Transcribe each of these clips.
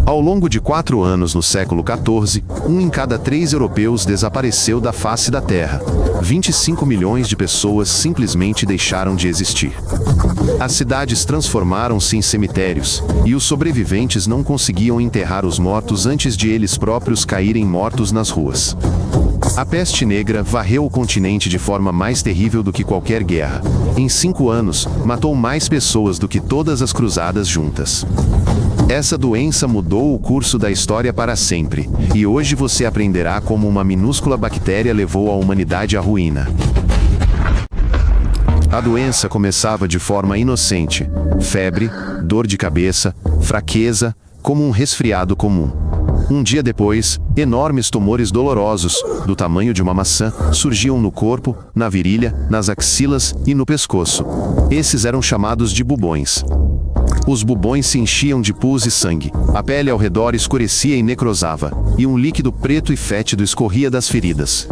Ao longo de 4 anos no século XIV, 1 em cada 3 europeus desapareceu da face da Terra. 25 milhões de pessoas simplesmente deixaram de existir. As cidades transformaram-se em cemitérios, e os sobreviventes não conseguiam enterrar os mortos antes de eles próprios caírem mortos nas ruas. A peste negra varreu o continente de forma mais terrível do que qualquer guerra. Em 5 anos, matou mais pessoas do que todas as cruzadas juntas. Essa doença mudou o curso da história para sempre, e hoje você aprenderá como uma minúscula bactéria levou a humanidade à ruína. A doença começava de forma inocente: febre, dor de cabeça, fraqueza, como um resfriado comum. Um dia depois, enormes tumores dolorosos, do tamanho de uma maçã, surgiam no corpo, na virilha, nas axilas e no pescoço. Esses eram chamados de bubões. Os bubões se enchiam de pus e sangue, a pele ao redor escurecia e necrosava, e um líquido preto e fétido escorria das feridas.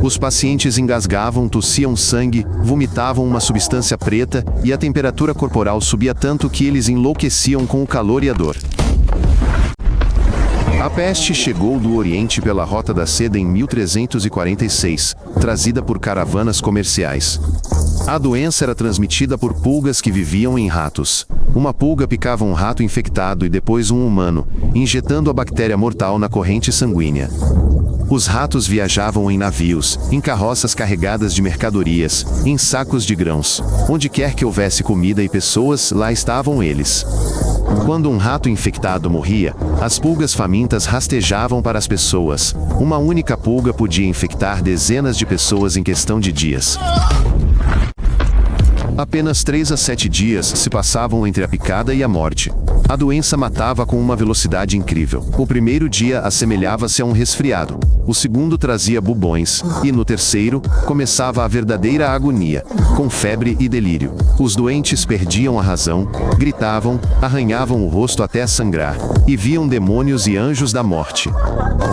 Os pacientes engasgavam, tossiam sangue, vomitavam uma substância preta, e a temperatura corporal subia tanto que eles enlouqueciam com o calor e a dor. A peste chegou do Oriente pela Rota da Seda em 1346, trazida por caravanas comerciais. A doença era transmitida por pulgas que viviam em ratos. Uma pulga picava um rato infectado e depois um humano, injetando a bactéria mortal na corrente sanguínea. Os ratos viajavam em navios, em carroças carregadas de mercadorias, em sacos de grãos. Onde quer que houvesse comida e pessoas, lá estavam eles. Quando um rato infectado morria, as pulgas famintas rastejavam para as pessoas. Uma única pulga podia infectar dezenas de pessoas em questão de dias. Apenas 3 a 7 dias se passavam entre a picada e a morte. A doença matava com uma velocidade incrível. O primeiro dia assemelhava-se a um resfriado. O segundo trazia bubões. E no terceiro, começava a verdadeira agonia, com febre e delírio. Os doentes perdiam a razão, gritavam, arranhavam o rosto até sangrar, e viam demônios e anjos da morte.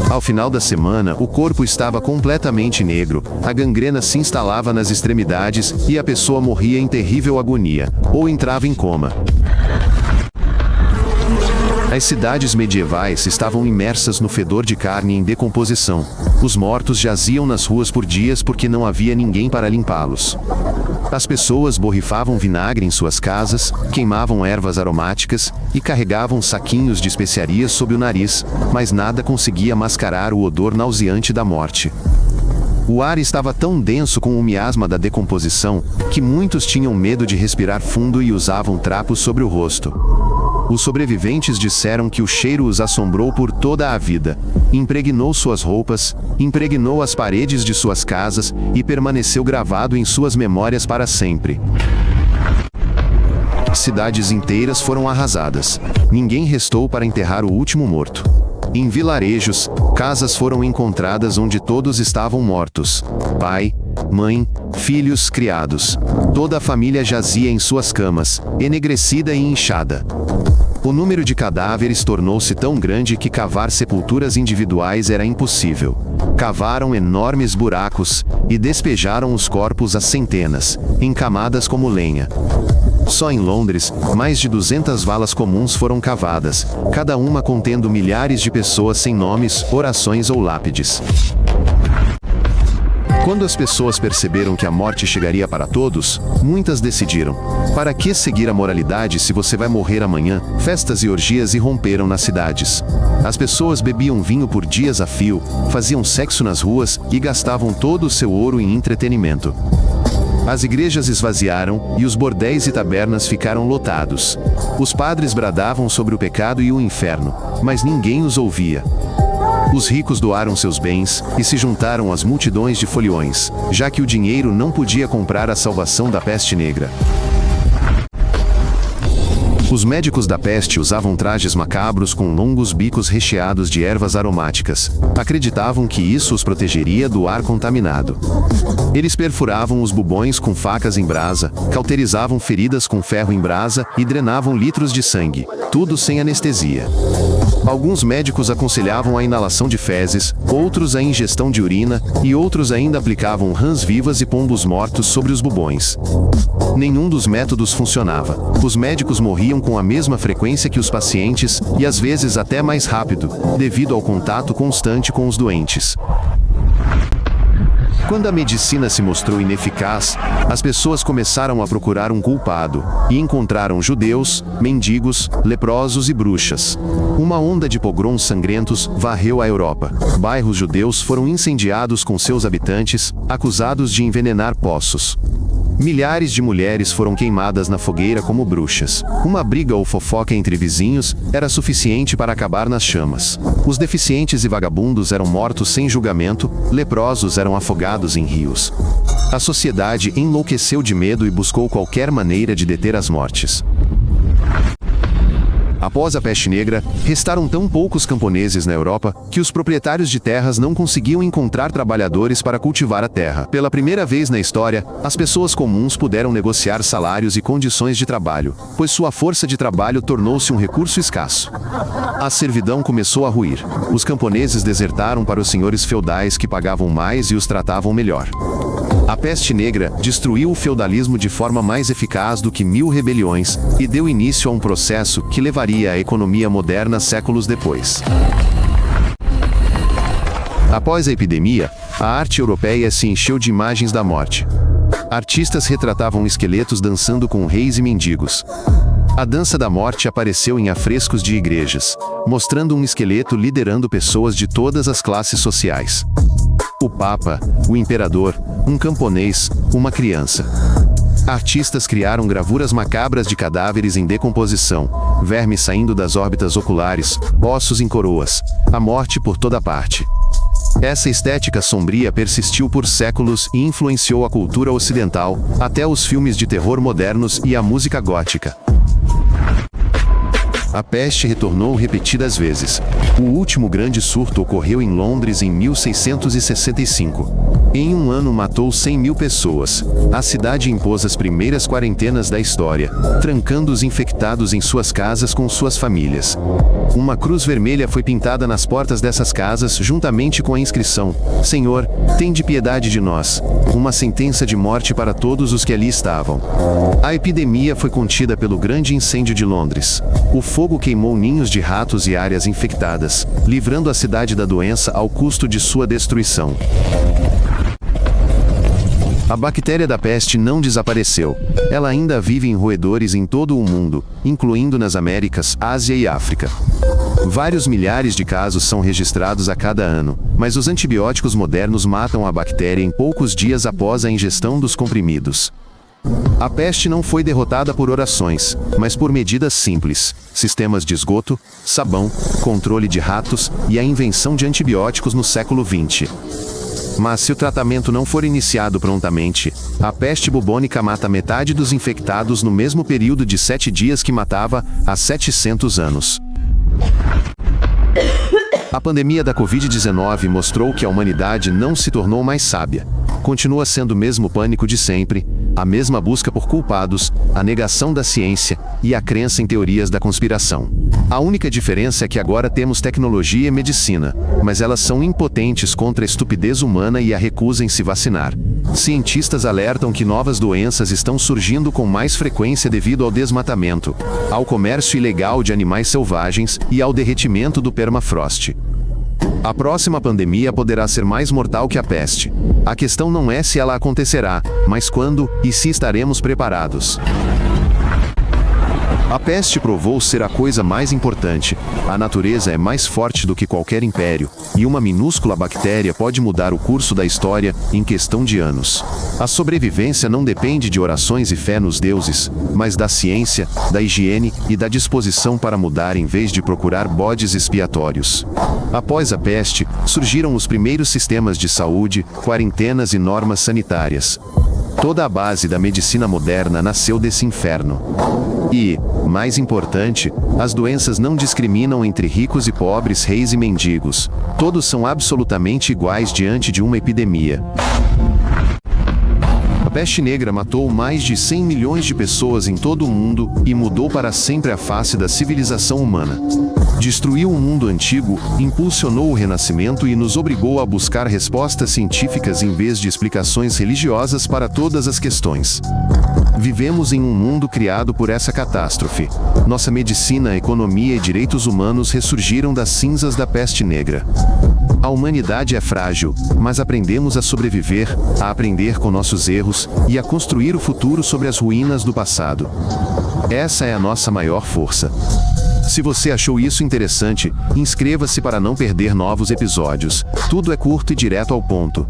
Ao final da semana, o corpo estava completamente negro, a gangrena se instalava nas extremidades e a pessoa morria em terrível agonia, ou entrava em coma. As cidades medievais estavam imersas no fedor de carne em decomposição. Os mortos jaziam nas ruas por dias porque não havia ninguém para limpá-los. As pessoas borrifavam vinagre em suas casas, queimavam ervas aromáticas e carregavam saquinhos de especiarias sob o nariz, mas nada conseguia mascarar o odor nauseante da morte. O ar estava tão denso com o miasma da decomposição que muitos tinham medo de respirar fundo e usavam trapos sobre o rosto. Os sobreviventes disseram que o cheiro os assombrou por toda a vida. Impregnou suas roupas, impregnou as paredes de suas casas e permaneceu gravado em suas memórias para sempre. Cidades inteiras foram arrasadas. Ninguém restou para enterrar o último morto. Em vilarejos, casas foram encontradas onde todos estavam mortos. Pai, mãe, filhos, criados. Toda a família jazia em suas camas, enegrecida e inchada. O número de cadáveres tornou-se tão grande que cavar sepulturas individuais era impossível. Cavaram enormes buracos e despejaram os corpos a centenas, em camadas como lenha. Só em Londres, mais de 200 valas comuns foram cavadas, cada uma contendo milhares de pessoas sem nomes, orações ou lápides. Quando as pessoas perceberam que a morte chegaria para todos, muitas decidiram: para que seguir a moralidade se você vai morrer amanhã? Festas e orgias irromperam nas cidades. As pessoas bebiam vinho por dias a fio, faziam sexo nas ruas e gastavam todo o seu ouro em entretenimento. As igrejas esvaziaram e os bordéis e tabernas ficaram lotados. Os padres bradavam sobre o pecado e o inferno, mas ninguém os ouvia. Os ricos doaram seus bens e se juntaram às multidões de foliões, já que o dinheiro não podia comprar a salvação da peste negra. Os médicos da peste usavam trajes macabros com longos bicos recheados de ervas aromáticas. Acreditavam que isso os protegeria do ar contaminado. Eles perfuravam os bubões com facas em brasa, cauterizavam feridas com ferro em brasa e drenavam litros de sangue, tudo sem anestesia. Alguns médicos aconselhavam a inalação de fezes, outros a ingestão de urina, e outros ainda aplicavam rãs vivas e pombos mortos sobre os bubões. Nenhum dos métodos funcionava. Os médicos morriam com a mesma frequência que os pacientes, e às vezes até mais rápido, devido ao contato constante com os doentes. Quando a medicina se mostrou ineficaz, as pessoas começaram a procurar um culpado, e encontraram judeus, mendigos, leprosos e bruxas. Uma onda de pogroms sangrentos varreu a Europa. Bairros judeus foram incendiados com seus habitantes, acusados de envenenar poços. Milhares de mulheres foram queimadas na fogueira como bruxas. Uma briga ou fofoca entre vizinhos era suficiente para acabar nas chamas. Os deficientes e vagabundos eram mortos sem julgamento, leprosos eram afogados em rios. A sociedade enlouqueceu de medo e buscou qualquer maneira de deter as mortes. Após a peste negra, restaram tão poucos camponeses na Europa que os proprietários de terras não conseguiam encontrar trabalhadores para cultivar a terra. Pela primeira vez na história, as pessoas comuns puderam negociar salários e condições de trabalho, pois sua força de trabalho tornou-se um recurso escasso. A servidão começou a ruir. Os camponeses desertaram para os senhores feudais que pagavam mais e os tratavam melhor. A peste negra destruiu o feudalismo de forma mais eficaz do que 1000 rebeliões e deu início a um processo que levaria a economia moderna séculos depois. Após a epidemia, a arte europeia se encheu de imagens da morte. Artistas retratavam esqueletos dançando com reis e mendigos. A dança da morte apareceu em afrescos de igrejas, mostrando um esqueleto liderando pessoas de todas as classes sociais. O Papa, o Imperador, um camponês, uma criança. Artistas criaram gravuras macabras de cadáveres em decomposição, vermes saindo das órbitas oculares, ossos em coroas, a morte por toda parte. Essa estética sombria persistiu por séculos e influenciou a cultura ocidental, até os filmes de terror modernos e a música gótica. A peste retornou repetidas vezes. O último grande surto ocorreu em Londres em 1665. Em um ano matou 100.000 pessoas. A cidade impôs as primeiras quarentenas da história, trancando os infectados em suas casas com suas famílias. Uma cruz vermelha foi pintada nas portas dessas casas juntamente com a inscrição: Senhor, tende piedade de nós. Uma sentença de morte para todos os que ali estavam. A epidemia foi contida pelo grande incêndio de Londres. O fogo queimou ninhos de ratos e áreas infectadas, livrando a cidade da doença ao custo de sua destruição. A bactéria da peste não desapareceu. Ela ainda vive em roedores em todo o mundo, incluindo nas Américas, Ásia e África. Vários milhares de casos são registrados a cada ano, mas os antibióticos modernos matam a bactéria em poucos dias após a ingestão dos comprimidos. A peste não foi derrotada por orações, mas por medidas simples: sistemas de esgoto, sabão, controle de ratos e a invenção de antibióticos no século XX. Mas se o tratamento não for iniciado prontamente, a peste bubônica mata metade dos infectados no mesmo período de 7 dias que matava há 700 anos. A pandemia da Covid-19 mostrou que a humanidade não se tornou mais sábia. Continua sendo o mesmo pânico de sempre, a mesma busca por culpados, a negação da ciência e a crença em teorias da conspiração. A única diferença é que agora temos tecnologia e medicina, mas elas são impotentes contra a estupidez humana e a recusa em se vacinar. Cientistas alertam que novas doenças estão surgindo com mais frequência devido ao desmatamento, ao comércio ilegal de animais selvagens e ao derretimento do permafrost. A próxima pandemia poderá ser mais mortal que a peste. A questão não é se ela acontecerá, mas quando e se estaremos preparados. A peste provou ser a coisa mais importante. A natureza é mais forte do que qualquer império, e uma minúscula bactéria pode mudar o curso da história em questão de anos. A sobrevivência não depende de orações e fé nos deuses, mas da ciência, da higiene e da disposição para mudar em vez de procurar bodes expiatórios. Após a peste, surgiram os primeiros sistemas de saúde, quarentenas e normas sanitárias. Toda a base da medicina moderna nasceu desse inferno. E, mais importante, as doenças não discriminam entre ricos e pobres, reis e mendigos. Todos são absolutamente iguais diante de uma epidemia. A peste negra matou mais de 100 milhões de pessoas em todo o mundo e mudou para sempre a face da civilização humana. Destruiu o mundo antigo, impulsionou o renascimento e nos obrigou a buscar respostas científicas em vez de explicações religiosas para todas as questões. Vivemos em um mundo criado por essa catástrofe. Nossa medicina, economia e direitos humanos ressurgiram das cinzas da peste negra. A humanidade é frágil, mas aprendemos a sobreviver, a aprender com nossos erros e a construir o futuro sobre as ruínas do passado. Essa é a nossa maior força. Se você achou isso interessante, inscreva-se para não perder novos episódios. Tudo é curto e direto ao ponto.